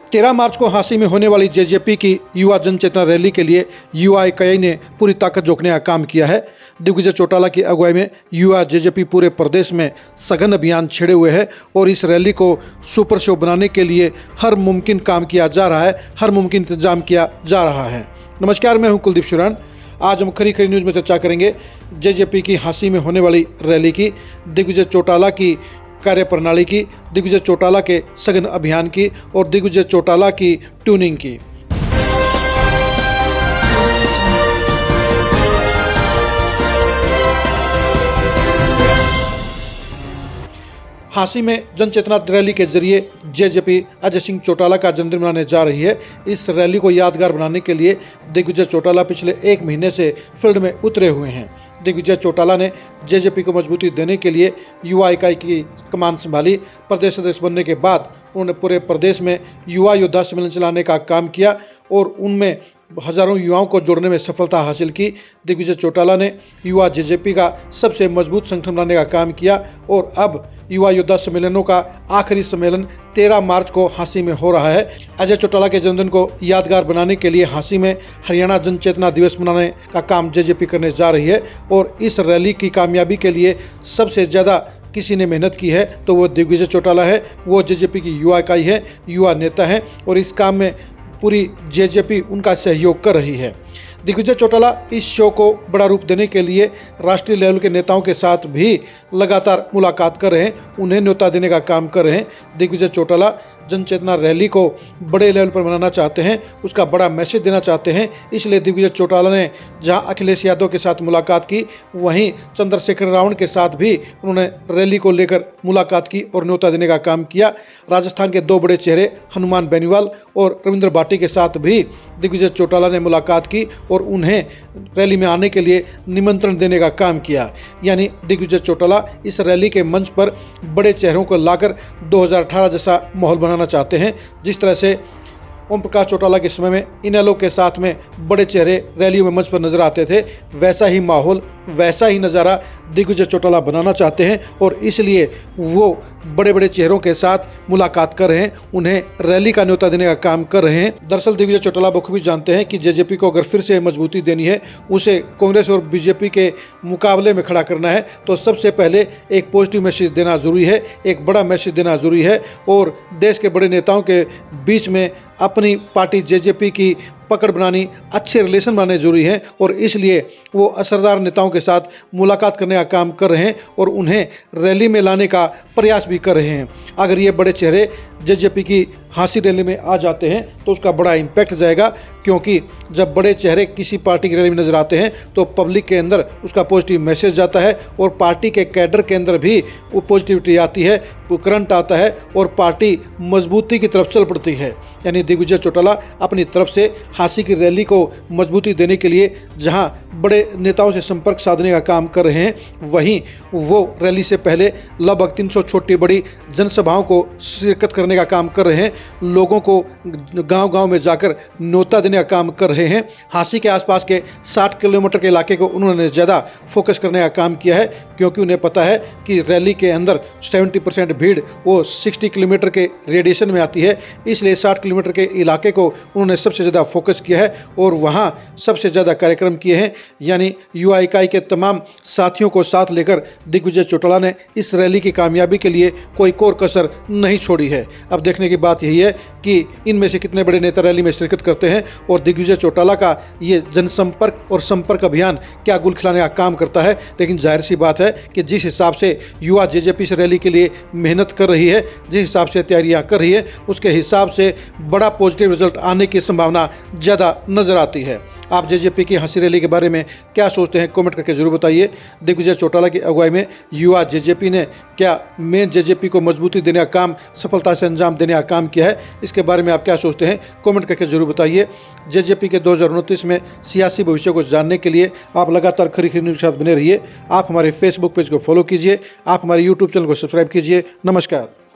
13 मार्च को हांसी में होने वाली जेजेपी की युवा जनचेतना रैली के लिए युवा इकाई ने पूरी ताकत झोंकने का काम किया है। दिग्विजय चौटाला की अगुवाई में युवा जेजेपी पूरे प्रदेश में सघन अभियान छेड़े हुए है और इस रैली को सुपर शो बनाने के लिए हर मुमकिन काम किया जा रहा है, हर मुमकिन इंतजाम किया जा रहा है। नमस्कार, मैं हूं कुलदीप शुरान। आज हम खरी खरी न्यूज़ में चर्चा करेंगे जेजेपी की हांसी में होने वाली रैली की, दिग्विजय चौटाला की कार्यप्रणाली की, दिग्विजय चौटाला के सघन अभियान की और दिग्विजय चौटाला की ट्यूनिंग की। हांसी में जनचेतना रैली के जरिए जेजेपी अजय सिंह चौटाला का जन्मदिन मनाने जा रही है। इस रैली को यादगार बनाने के लिए दिग्विजय चौटाला पिछले 1 महीने से फील्ड में उतरे हुए हैं। दिग्विजय चौटाला ने जेजेपी को मजबूती देने के लिए युवा इकाई की कमान संभाली। प्रदेश सदस्य बनने के बाद उन्होंने पूरे प्रदेश में युवा योद्धा सम्मेलन चलाने का काम किया और उनमें हजारों युवाओं को जोड़ने में सफलता हासिल की। दिग्विजय चौटाला ने युवा जेजेपी का सबसे मजबूत संगठन बनाने का काम किया और अब युवा योद्धा सम्मेलनों का आखिरी सम्मेलन 13 मार्च को हांसी में हो रहा है। अजय चौटाला के जन्मदिन को यादगार बनाने के लिए हांसी में हरियाणा जनचेतना दिवस मनाने का काम जेजेपी करने जा रही है और इस रैली की कामयाबी के लिए सबसे ज़्यादा किसी ने मेहनत की है तो वो दिग्विजय चौटाला है। वो जेजेपी की युवा इकाई है, युवा नेता है और इस काम में पूरी जेजेपी उनका सहयोग कर रही है। दिग्विजय चौटाला इस शो को बड़ा रूप देने के लिए राष्ट्रीय लेवल के नेताओं के साथ भी लगातार मुलाकात कर रहे हैं, उन्हें न्योता देने का काम कर रहे हैं। दिग्विजय चौटाला जनचेतना रैली को बड़े लेवल पर मनाना चाहते हैं, उसका बड़ा मैसेज देना चाहते हैं। इसलिए दिग्विजय चौटाला ने जहां अखिलेश यादव के साथ मुलाकात की, वहीं चंद्रशेखर रावण के साथ भी उन्होंने रैली को लेकर मुलाकात की और न्योता देने का काम किया। राजस्थान के 2 बड़े चेहरे हनुमान बेनीवाल और रविंद्र भाटी के साथ भी दिग्विजय चौटाला ने मुलाकात की और उन्हें रैली में आने के लिए निमंत्रण देने का काम किया। यानी दिग्विजय चौटाला इस रैली के मंच पर बड़े चेहरों को लाकर 2018 जैसा माहौल बनाना चाहते हैं। जिस तरह से ओम प्रकाश चौटाला के समय में इनेलो के साथ में बड़े चेहरे रैलियों में मंच पर नजर आते थे, वैसा ही माहौल, वैसा ही नज़ारा दिग्विजय चौटाला बनाना चाहते हैं और इसलिए वो बड़े बड़े चेहरों के साथ मुलाकात कर रहे हैं, उन्हें रैली का न्योता देने का काम कर रहे हैं। दरअसल दिग्विजय चौटाला बखूबी जानते हैं कि जेजेपी को अगर फिर से मजबूती देनी है, उसे कांग्रेस और बीजेपी के मुकाबले में खड़ा करना है, तो सबसे पहले एक पॉजिटिव मैसेज देना ज़रूरी है, एक बड़ा मैसेज देना ज़रूरी है और देश के बड़े नेताओं के बीच में अपनी पार्टी जेजेपी की पकड़ बनानी, अच्छे रिलेशन बनाने जरूरी है और इसलिए वो असरदार नेताओं के साथ मुलाकात करने का काम कर रहे हैं और उन्हें रैली में लाने का प्रयास भी कर रहे हैं। अगर ये बड़े चेहरे जेजेपी की हांसी रैली में आ जाते हैं तो उसका बड़ा इम्पैक्ट जाएगा, क्योंकि जब बड़े चेहरे किसी पार्टी की रैली में नजर आते हैं तो पब्लिक के अंदर उसका पॉजिटिव मैसेज जाता है और पार्टी के कैडर के अंदर भी वो पॉजिटिविटी आती है, वो करंट आता है और पार्टी मजबूती की तरफ चल पड़ती है। यानी दिग्विजय चौटाला अपनी तरफ से हांसी की रैली को मजबूती देने के लिए जहां बड़े नेताओं से संपर्क साधने का काम कर रहे हैं, वहीं वो रैली से पहले लगभग 300 छोटी बड़ी जनसभाओं को शिरकत करने का काम कर रहे हैं, लोगों को गांव-गांव में जाकर न्योता देने का काम कर रहे हैं। हांसी के आसपास के 60 किलोमीटर के इलाके को उन्होंने ज़्यादा फोकस करने का काम किया है, क्योंकि उन्हें पता है कि रैली के अंदर 70% भीड़ वो 60 किलोमीटर के रेडिएशन में आती है। इसलिए 60 किलोमीटर के इलाके को उन्होंने सबसे ज़्यादा फोकस किया है और वहाँ सबसे ज़्यादा कार्यक्रम किए हैं। यानी युवा इकाई के तमाम साथियों को साथ लेकर दिग्विजय चौटाला ने इस रैली की कामयाबी के लिए कोई कोर कसर नहीं छोड़ी है। अब देखने की बात यही है कि इनमें से कितने बड़े नेता रैली में शिरकत करते हैं और दिग्विजय चौटाला का ये जनसंपर्क और संपर्क अभियान क्या गुल खिलाने का काम करता है। लेकिन जाहिर सी बात है कि जिस हिसाब से युवा जेजेपी से रैली के लिए मेहनत कर रही है, जिस हिसाब से तैयारियां कर रही है, उसके हिसाब से बड़ा पॉजिटिव रिजल्ट आने की संभावना ज़्यादा नजर आती है। आप जेजेपी की हांसी रैली के बारे में क्या सोचते हैं, कमेंट करके जरूर बताइए। दिग्विजय चौटाला की अगुवाई में युवा जेजेपी ने क्या मेन जेजेपी को मजबूती देने का काम, सफलता से अंजाम देने का काम किया है, इसके बारे में आप क्या सोचते हैं, कमेंट करके जरूर बताइए। जेजेपी के 2029 में सियासी भविष्य को जानने के लिए आप लगातार खरी खरी न्यूज़ के साथ बने रहिए। आप हमारे फेसबुक पेज को फॉलो कीजिए, आप हमारे यूट्यूब चैनल को सब्सक्राइब कीजिए। नमस्कार।